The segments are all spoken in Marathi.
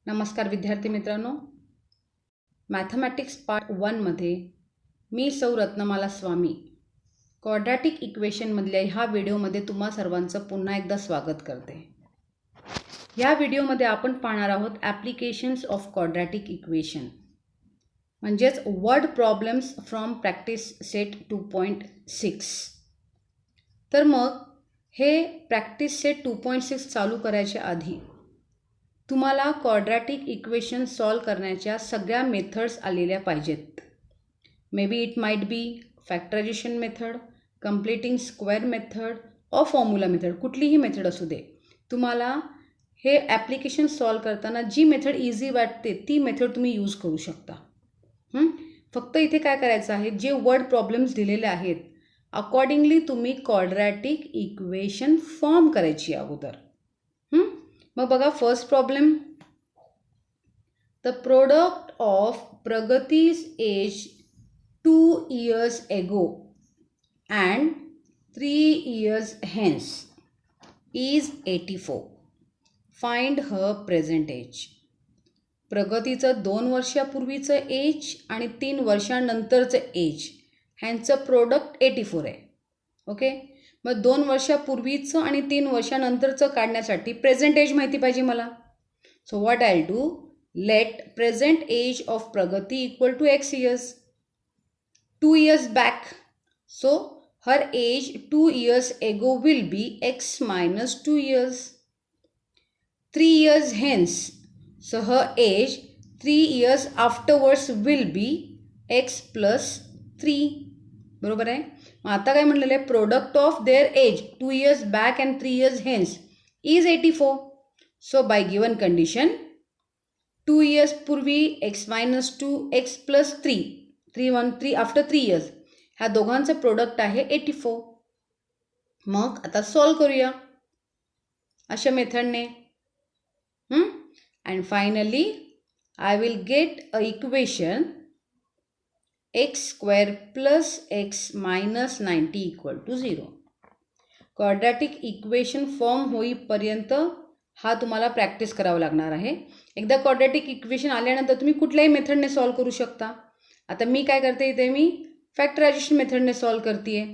नमस्कार विद्यार्थी मित्रांनो, मॅथमॅटिक्स पार्ट 1 मध्ये मी सौ रत्नमाला स्वामी क्वाड्रॅटिक इक्वेशनमधल्या ह्या व्हिडिओमध्ये तुम्हा सर्वांचं पुन्हा एकदा स्वागत करते. या व्हिडिओमध्ये आपण पाहणार आहोत ॲप्लिकेशन्स ऑफ क्वाड्रॅटिक इक्वेशन, म्हणजेच word problems from practice set 2.6. तर मग हे प्रॅक्टिस सेट 2.6 चालू करायच्या आधी तुम्हाला क्वाड्रॅटिक इक्वेशन सॉल्व करण्याच्या सगळ्या मेथड्स आलेल्या पाहिजेत. May be it might be factorisation method, completing square method or formula method, कुठलीही मेथड असू दे. तुम्हाला हे ॲप्लिकेशन सॉल्व करताना जी मेथड इझी वाटते ती मेथड तुम्ही यूज करू शकता. फक्त इथे काय करायचं आहे, जे वर्ड प्रॉब्लेम्स दिलेले आहेत अकॉर्डिंगली तुम्ही क्वाड्रॅटिक इक्वेशन फॉर्म करायची अगोदर. मग बघा, first problem, the product of Pragati's age 2 years ago and 3 years hence is 84. Find her present age. प्रगतीचं 2 वर्षापूर्वीचं एज आणि 3 वर्षानंतरचं एज ह्यांचं प्रोडक्ट 84 आहे. ओके, मग 2 वर्षापूर्वीचं आणि 3 वर्षानंतरचं काढण्यासाठी प्रेझेंट एज माहिती पाहिजे मला. So what I do, let present age of Pragati equal to x years. 2 years back, so her age 2 years ago will be x minus 2 years. 3 years hence, so her age 3 years afterwards will be x plus 3. बरोबर आहे. मग आता काय म्हणलेलं आहे, product of their age 2 years back and 3 years hence is 84. So by given condition 2 years पूर्वी x minus 2 x plus 3 3 after 3 years ह्या दोघांचं प्रोडक्ट आहे 84. मग आता सॉल्व करूया अशा मेथडने. And finally I will get a equation x square plus x minus 90 equal to 0. Quadratic equation form होईपर्यंत हा तुम्हाला प्रॅक्टिस करावं लागणार आहे. एकदा क्वाड्रॅटिक इक्वेशन आल्यानंतर तुम्ही कुठल्याही मेथडने सॉल्व करू शकता. आता मी काय करते, इथे मी फॅक्टरायझेशन मेथडने सॉल्व करते.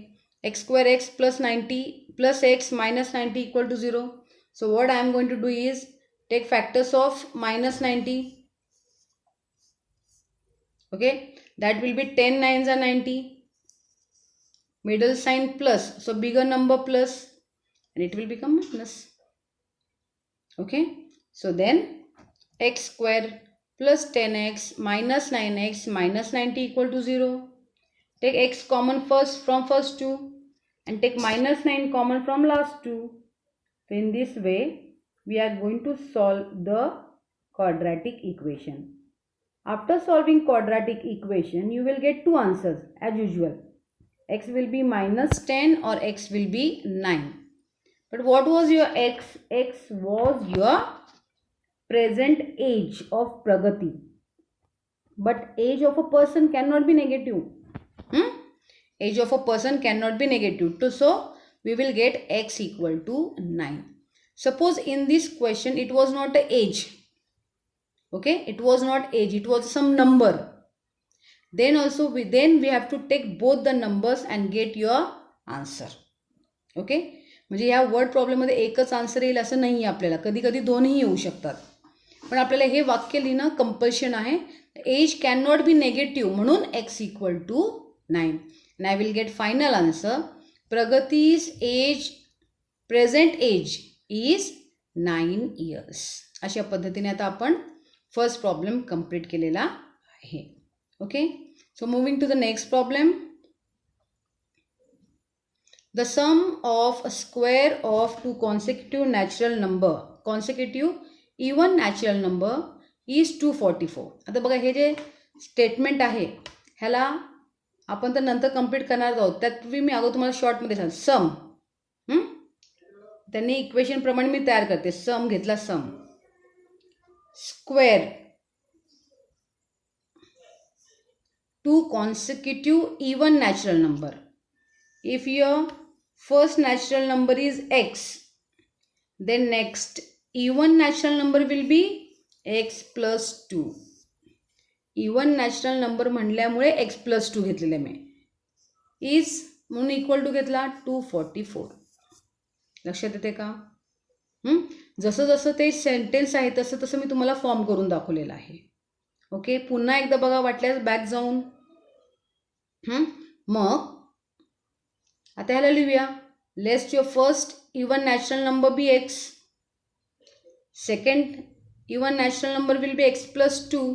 X square x plus 90 plus x minus 90 equal to 0. So what I am going to do is take factors of minus 90. Okay, that will be 10 9s are 90, middle sign plus, so bigger number plus, and it will become minus. Okay, so then x square plus 10x minus 9x minus 90 equal to 0. Take x common first from first two and take minus 9 common from last two. So in this way we are going to solve the quadratic equation. After solving quadratic equation, you will get two answers as usual. X will be minus 10 or x will be 9. But what was your x? X was your present age of Pragati. But age of a person cannot be negative. Age of a person cannot be negative. So we will get x equal to 9. Suppose in this question it was not an age. Okay, it was not age, it was some number. Then also we have to take both the numbers and get your answer. Okay, म्हणजे या वर्ड प्रॉब्लेम मध्ये एकच आन्सर येईल असं नाही, आपल्याला कधी कधी दोन्ही येऊ शकतात. पण आपल्याला हे वाक्य लिहिणं कंपल्शन आहे. Age can not be negative, म्हणून x equal to 9. And I will get final answer, Pragati's age present age is 9 years. अशा पद्धतीने आता आपण फर्स्ट प्रॉब्लेम कंप्लीट केलेला आहे. Okay, so moving to the next problem. The sum of square of 2 consecutive natural number, consecutive even natural number is 244. आता बघा, हे जे स्टेटमेंट आहे ह्याला आपण तर नंतर कंप्लीट करणार आहोत, त्यात मी अगोदर तुम्हाला शॉर्टमध्ये सांग. सम त्यांनी इक्वेशन प्रमाणे मी तयार करते. सम घेतला, सम square 2 consecutive even natural number. If your first natural number is x, then next even natural number will be x plus two. Even natural number म्हणल्यामुळे एक्स प्लस टू घेतलेले मी. इज म्हणून इक्वल टू घेतला 244. लक्षात येते का? जसं जसं ते सेंटेन्स आहे तसं तसं मी तुम्हाला फॉर्म करून दाखवलेलं आहे. ओके, पुन्हा एकदा बघा वाटल्यास बॅक जाऊन. मग आता ह्याला लिहूया. लेस्ट your first even natural number be x. Second even natural number will be x plus two.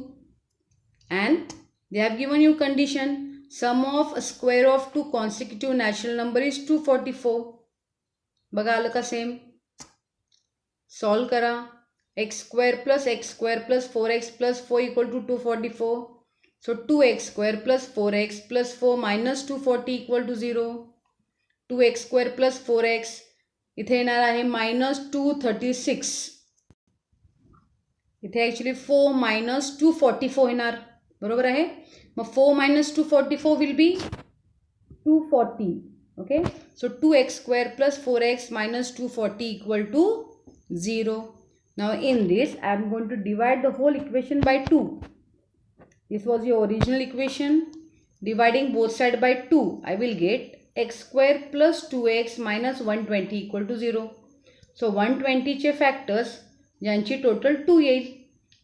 And they have given you condition sum of square of two consecutive natural number is 244. बघा आलं का सेम. सॉल्व करा. X square plus 4x plus 4 equal to 244. So 2x square plus 4x plus 4 minus 240 equal to 0. 2x square plus 4x इथे येणार आहे मायनस 236. इथे ॲक्च्युली 4 मायनस 244 येणार. बरोबर आहे. मग 4 minus 244 will be 240. Okay, so 2x square plus 4x minus 240 equal to 0. Now in this I am going to divide the whole equation by 2. This was your original equation. Dividing both side by 2 I will get x square plus 2x minus 120 equal to 0. So 120चे फॅक्टर्स ज्यांची टोटल 2 येईल.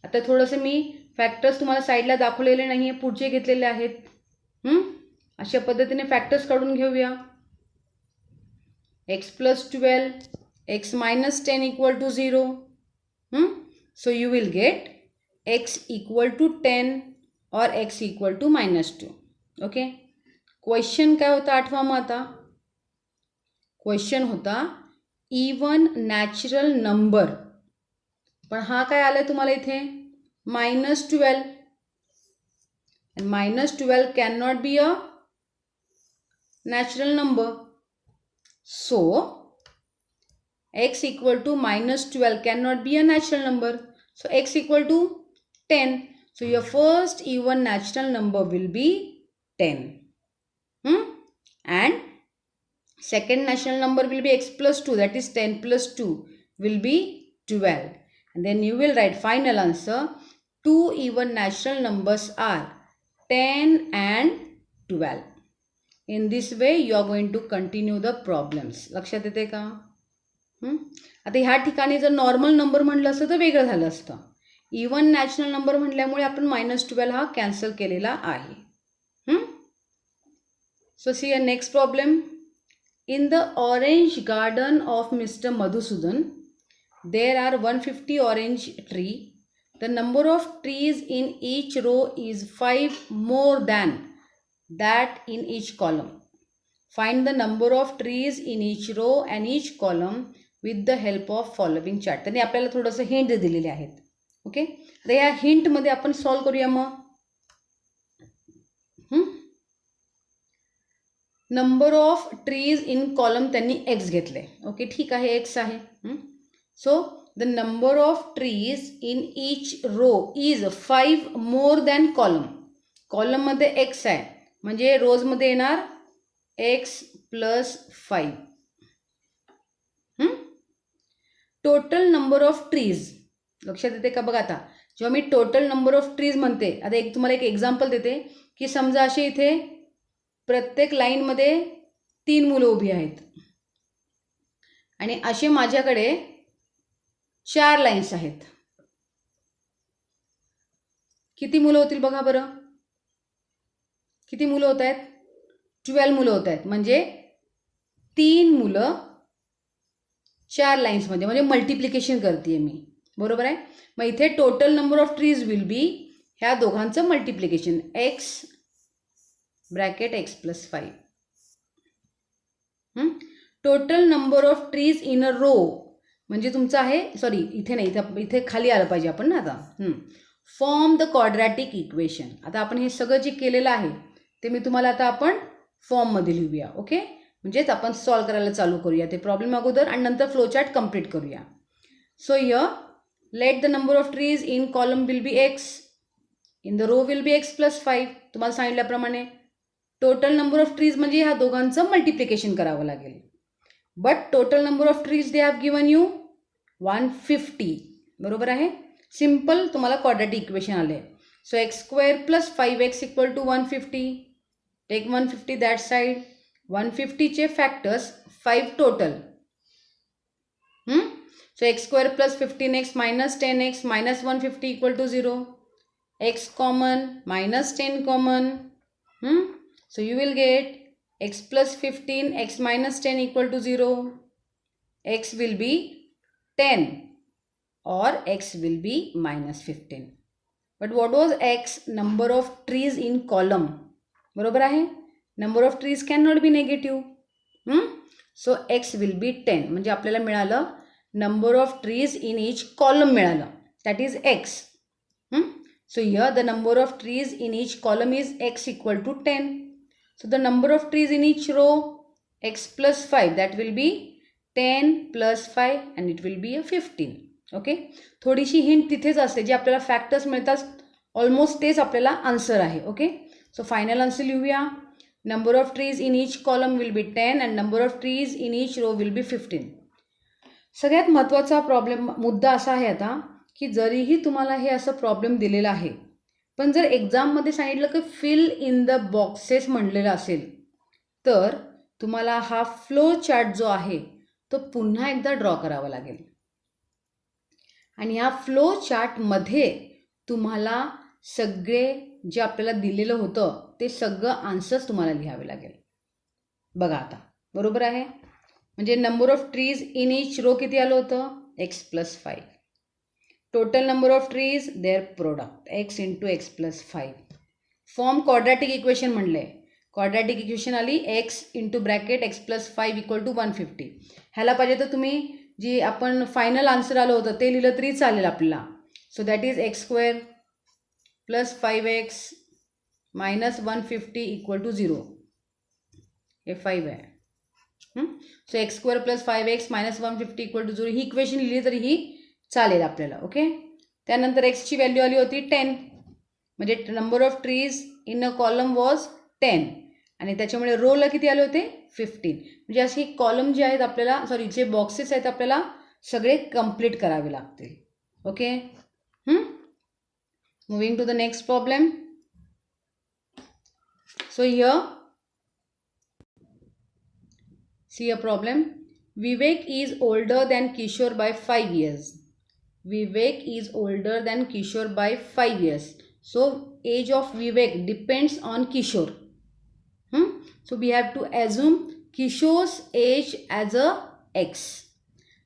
आता थोडंसं मी फॅक्टर्स तुम्हाला साईडला दाखवलेले नाही आहे, पुढचे घेतलेले आहेत. अशा पद्धतीने फॅक्टर्स काढून घेऊया. X plus 12 x minus 10 equal to 0. So you will get x equal to 10 और x equal to minus 2. Okay, question काय होता आठवा. मग आता क्वेश्चन होता इवन नॅचरल नंबर. पण हा काय आलाय तुम्हाला इथे -12. and -12 cannot be a natural number. So x equal to -12 cannot be a natural number. So x equal to 10. So your first even natural number will be 10. And second natural number will be x plus 2, that is 10 plus 2 will be 12. And then you will write final answer. Two even natural numbers are 10 and 12. In this way you are going to continue the problems. लक्षात येते का? आता ह्या ठिकाणी जर नॉर्मल नंबर म्हटलं असतं तर वेगळं झालं असतं. इवन नॅचरल नंबर म्हटल्यामुळे आपण -12 हा कॅन्सल केलेला आहे. So see a next problem. In the orange garden of mister Madhusudan there are 150 orange tree. The number of trees in each row is 5 more than that in each column. Find the number of trees in each row and each column with the help of following chart. त्यांनी आपल्याला थोडंसं हिंट दिलेले आहेत. ओके, आता या हिंटमध्ये आपण सॉल्व करूया. मग number of trees in column त्यांनी एक्स घेतले. ओके, ठीक आहे, एक्स आहे. So the number of trees in each row is 5 more than column. Column मध्ये x आहे म्हणजे रोज मध्ये येणार x plus 5. Total number of trees. लक्षात येते का? बघा आता जेव्हा मी टोटल नंबर ऑफ ट्रीज म्हणते, आता तुम्हाला एक एक्झाम्पल देते की समजा असे इथे प्रत्येक लाईनमध्ये 3 मुलं उभी आहेत आणि असे माझ्याकडे 4 लाईन्स आहेत. किती मुलं होतील बघा बरं. किती मुलं होत आहेत? 12 मुलं होत आहेत. म्हणजे 3 मुलं 4 लाईन्समध्ये, म्हणजे मल्टिप्लिकेशन करते मी. बरोबर आहे. मग इथे total number of trees will be ह्या दोघांचं multiplication x bracket x plus 5. Total number of trees in a row म्हणजे तुमचं आहे, सॉरी इथे नाही, इथे खाली आलं पाहिजे आपण ना. आता फॉर्म द क्वाड्रॅटिक इक्वेशन. आता आपण हे सगळं जे केलेलं आहे ते मी तुम्हाला आता आपण फॉर्ममध्ये लिहूया. ओके, म्हणजेच आपण सॉल्व करायला चालू करूया ते प्रॉब्लेम अगोदर आणि नंतर फ्लोचार्ट कंप्लीट करूया. So here let the number of trees in column will be x, in the row will be x plus 5. तुम्हाला सांगितल्याप्रमाणे टोटल नंबर ऑफ ट्रीज म्हणजे ह्या दोघांचं मल्टिप्लिकेशन करावं लागेल. But total number of trees they have given you 150. बरोबर आहे. सिम्पल तुम्हाला क्वाड्रॅटिक इक्वेशन आले. So x square plus 5x equal to 150. Take 150 that side. 150चे factors 5 total. So x square plus 15x minus 10x minus 150 equal to 0. X common minus 10 common. So you will get x plus 15 x minus 10 equal to 0. X will be 10 or x will be minus 15. But what was x? Number of trees in column. बरोबर आहे. Number of trees cannot be negative. So x will be 10. म्हणजे आपल्याला मिळालं number of trees in each column मिळालं. That is x. So here the number of trees in each column is x equal to 10. So the number of trees in each row x plus 5, that will be 10 plus 5 and it will be a 15. Okay. थोडीशी हिंट तिथेच असते, जे आपल्याला फॅक्टर्स मिळतात ऑलमोस्ट तेच आपल्याला आन्सर आहे. ओके. सो फायनल आन्सर लिहूया. Number of trees in each column will be 10 and number of trees in each row will be 15. सगळ्यात महत्त्वाचा मुद्दा असा आहे आता की जरीही तुम्हाला हे असं प्रॉब्लेम दिलेला आहे, पण जर एक्झाममध्ये सांगितलं की फिल इन द बॉक्सेस म्हणलेलं असेल, तर तुम्हाला हा फ्लो चार्ट जो आहे तो पुन्हा एकदा ड्रॉ करावा लागेल. आणि ह्या फ्लो चार्टमध्ये तुम्हाला सगळे जे आपल्याला दिलेलं होतं ते सगळं आन्सर्स तुम्हाला लिहावे लागेल. बघा आता बरोबर आहे. म्हणजे number of trees in each row किती आलं होतं? X plus 5. Total number of trees their product x into x plus 5. Form quadratic equation म्हणलं आहे. क्वाड्रॅटिक इक्वेशन आली x into bracket x plus 5 equal to 150. ह्याला पाहिजे तर तुम्ही जी आपण फायनल आन्सर आलं होतं ते लिहिलं तरी चालेल आपल्याला. So that is x square plus 5x minus 150 equal to 0. हे 5 आहे. So x square plus 5x minus 150 equal to 0 ही इक्वेशन लिहिली तरी ही चालेल आपल्याला. ओके. त्यानंतर एक्सची व्हॅल्यू आली होती 10. म्हणजे number of trees in a column was 10 आणि त्याच्यामुळे रोला किती आले होते? 15. म्हणजे असे कॉलम जे आहेत आपल्याला जे बॉक्सेस आहेत आपल्याला सगळे कंप्लीट करावे लागतील. Okay. Moving to the next problem. So here see a problem. Vivek is older than Kishore by 5 years. Vivek is older than Kishore by 5 years. So age of Vivek depends on Kishore. So we have to assume Kishore's age as a x.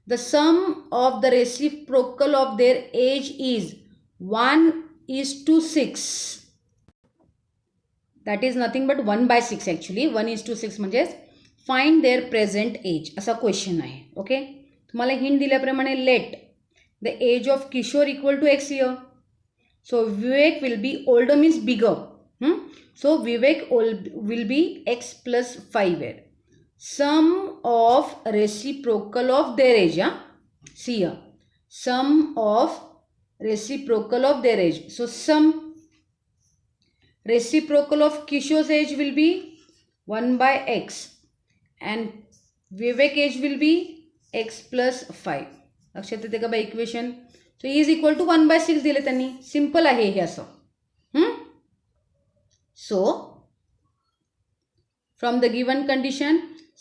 The sum of the reciprocal of their age is 1:6. That is nothing but 1/6 actually. 1:6 म्हणजे फाइंड देअर प्रेझेंट एज असा क्वेश्चन आहे. ओके. तुम्हाला हिंट दिल्याप्रमाणे let the age of Kishor equal to x year. So Vivek will be older means bigger. So Vivek will be x plus 5 year. Sum of reciprocal of their age. See here sum of reciprocal of their age. So sum reciprocal of Kishor's age will be 1/x. and Vivek age will be x plus 5. लक्षात येते का by equation. So is equal to 1/6 दिले त्यांनी. सिम्पल आहे हे असं. So from the given condition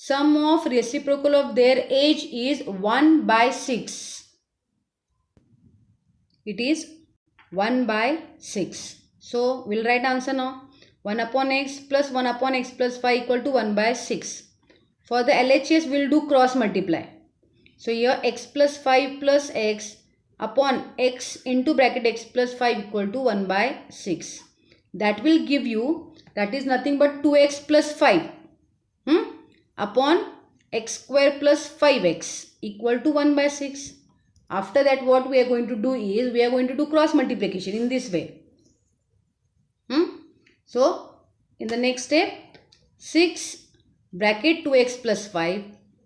sum of reciprocal of their age is 1/6. It is 1/6. So will write answer now. 1/x plus 1/x plus 5 equal to 1/6. For the LHS, we will do cross multiply. So here x plus 5 plus x upon x into bracket x plus 5 equal to 1/6. That will give you, that is nothing but 2x plus 5 upon x square plus 5x equal to 1/6. After that what we are going to do is, we are going to do cross multiplication in this way. So in the next step 6 bracket 2x plus 5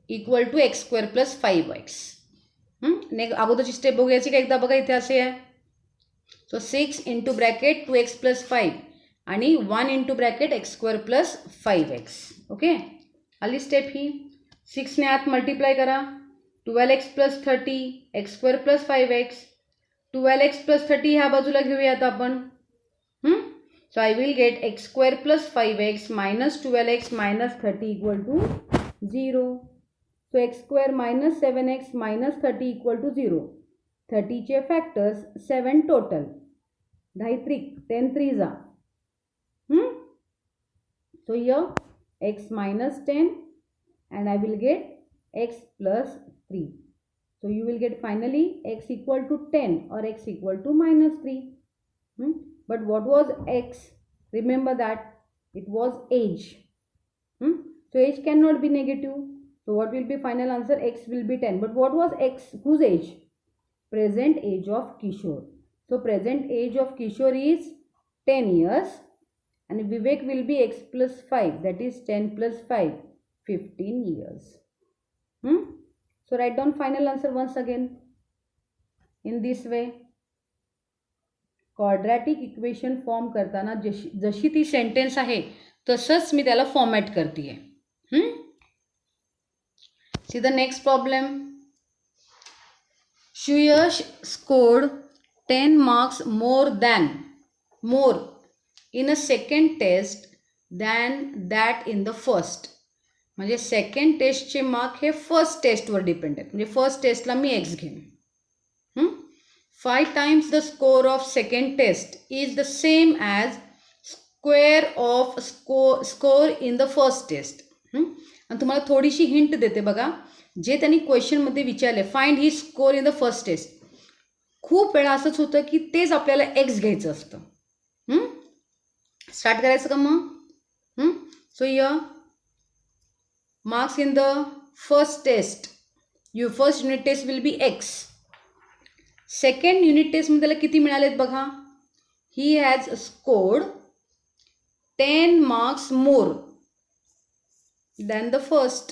equal to x square plus 5x. अगोदरची स्टेप बघूयाची का एकदा. बघा इथे असे आहे. So 6 into bracket 2x plus 5 आणि 1 into bracket x square plus 5x. Okay. आली स्टेप ही. 6ने आत मल्टिप्लाय करा. 12x plus 30 x square plus 5x 12x + 30 ह्या बाजूला घेऊयात आपण. So I will get x² + 5x - 12x - 30 = 0. So x² - 7x - 30 = 0. 30चे फॅक्टर्स 7 टोटल. 10 त्रिक 10 3 So here x - 10 and I will get x + 3. So you will get finally x = 10 or x = -3. But what was x? Remember that it was age. So age cannot be negative. So what will be final answer? X will be 10. But what was x? Whose age? Present age of Kishore. So present age of Kishore is 10 years. And Vivek will be x + 5. That is 10 + 5. 15 years. So write down final answer once again. In this way. Quadratic equation form करताना जशी ती सेंटेन्स आहे तसंच मी त्याला फॉर्मॅट करते. See the next problem. Suyash scored 10 marks more in a second test than that in the first. म्हणजे सेकंड टेस्टचे मार्क हे फर्स्ट टेस्टवर डिपेंड आहेत. म्हणजे फर्स्ट टेस्टला मी x घेईन. 5 times the score of second test is the same as square of score in the first test. आणि तुम्हाला थोडीशी हिंट देते बघा. जे त्यांनी क्वेश्चनमध्ये विचारले find he score in the first test, खूप वेळा असंच होतं की तेच आपल्याला एक्स घ्यायचं असतं. स्टार्ट करायचं का मग? सो य marks in the first test, your first unit test will be x. Second unit टेस्टमध्ये त्याला किती मिळालेत बघा. He has scored 10 marks more than the first.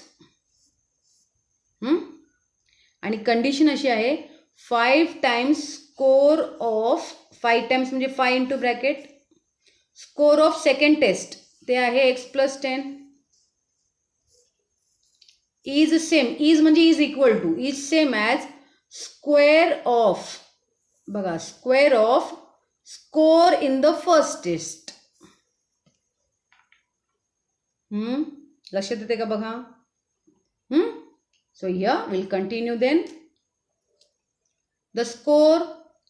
आणि कंडिशन अशी आहे 5 times स्कोर ऑफ 5 times म्हणजे 5 into bracket score of second test ते आहे x + 10 इज सेम. इज म्हणजे is equal to is same as square of, बघा square of score in the first test. लक्षात येते का बघा. So here we'll continue then. The score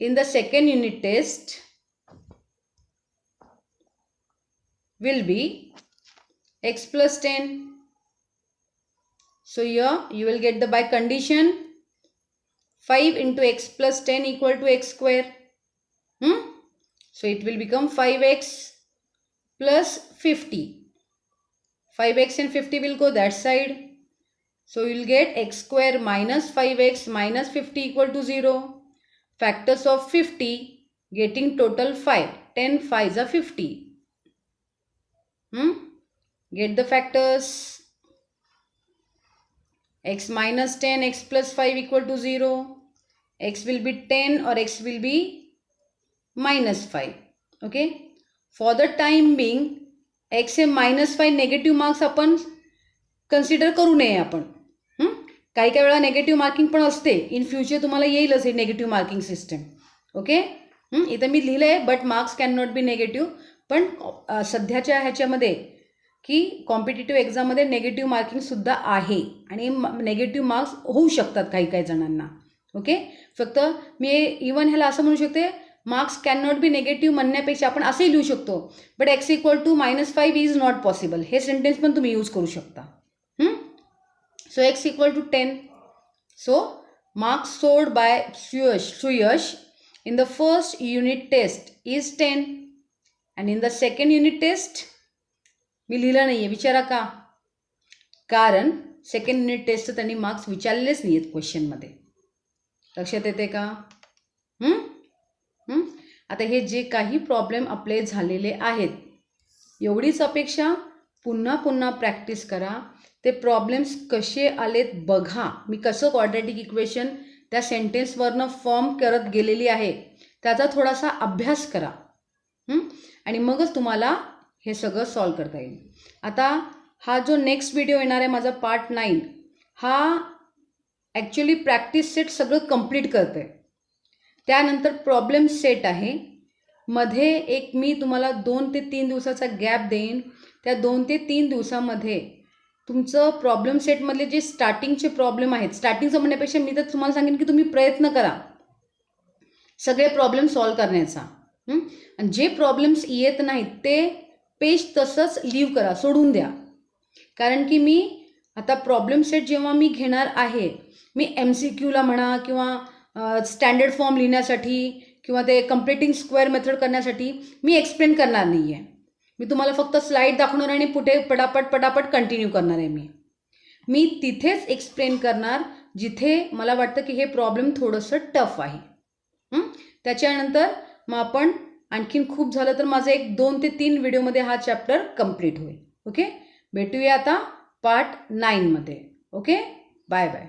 in the second unit test will be x + 10. So here you will get the by condition 5 into x + 10 = x². So it will become 5x + 50. 5x and 50 will go that side. So you will get x² - 5x - 50 = 0. Factors of 50 getting total 5. 10 5s are 50. Get the factors. X - 10 x + 5 = 0. X will be 10 or x will be -5. Okay. For the time being x हे -5 नेगेटिव्ह मार्क्स आपण कन्सिडर करू नये. आपण काही काही वेळा नेगेटिव्ह मार्किंग पण असते. इन फ्युचर तुम्हाला येईलच हे नेगेटिव्ह मार्किंग सिस्टम. ओके. इथं मी लिहिलं आहे but marks can not be negative. पण सध्याच्या ह्याच्यामध्ये की कॉम्पिटिटिव्ह एक्झाममध्ये नेगेटिव्ह मार्किंगसुद्धा आहे आणि नेगेटिव्ह मार्क्स होऊ शकतात काही काही जणांना. ओके. फक्त मी इवन ह्याला असं म्हणू शकते marks can not be negative म्हणण्यापेक्षा आपण असंही लिहू शकतो but x = -5 is not possible. हे सेंटेन्स पण तुम्ही यूज करू शकता. So x = 10. So marks scored by Suyash in the first unit test is 10 and in the second unit test मी लिहिलं नाही आहे. विचारा का? कारण सेकंड युनिट टेस्टचं त्यांनी मार्क्स विचारलेच नाही आहेत क्वेश्चनमध्ये. लक्षात येते का? आता हे जे काही प्रॉब्लेम आपले झालेले आहेत एवढीच अपेक्षा, पुन्हा पुन्हा प्रॅक्टिस करा. ते प्रॉब्लेम्स कसे आलेत बघा. मी कसं क्वाड्रॅटिक इक्वेशन त्या सेंटेन्सवरनं फॉर्म करत गेलेली आहे त्याचा थोडासा अभ्यास करा आणि मगच तुम्हाला हे सगळं सॉल्व करता येईल. आता हा जो नेक्स्ट व्हिडिओ येणार आहे माझा पार्ट 9 हा ॲक्च्युली प्रॅक्टिस सेट सगळं कंप्लीट करतं आहे. त्यानंतर प्रॉब्लेम सेट आहे. मध्ये एक मी तुम्हाला 2 ते 3 दिवसाचा गॅप देईन. त्या 2 ते 3 दिवसामध्ये तुमचं प्रॉब्लेम सेटमधले जे स्टार्टिंगचे प्रॉब्लेम आहेत, स्टार्टिंगचं म्हणण्यापेक्षा मी तर तुम्हाला सांगेन की तुम्ही प्रयत्न करा सगळे प्रॉब्लेम सॉल्व करण्याचा. आणि जे प्रॉब्लेम्स येत नाहीत ते पेज तसंच लीव करा, सोडून द्या. कारण की मी आता प्रॉब्लेम सेट जेव्हा मी घेणार आहे, मी MCQला म्हणा किंवा स्टँडर्ड फॉर्म लिहिण्यासाठी किंवा ते कम्प्लिटिंग स्क्वेअर मेथड करण्यासाठी मी एक्सप्लेन करणार नाही आहे. मी तुम्हाला फक्त स्लाईड दाखवणार आणि पुढे पटापट कंटिन्यू करणार आहे. मी तिथेच एक्सप्लेन करणार जिथे मला वाटतं की हे प्रॉब्लेम थोडंसं टफ आहे. त्याच्यानंतर मग आपण आणखीन खूप झालं तर माझं एक 2 ते 3 व्हिडिओमध्ये हा चॅप्टर कंप्लीट होईल. ओके, भेटूया आता पार्ट 9 मध्ये. Okay, bye bye.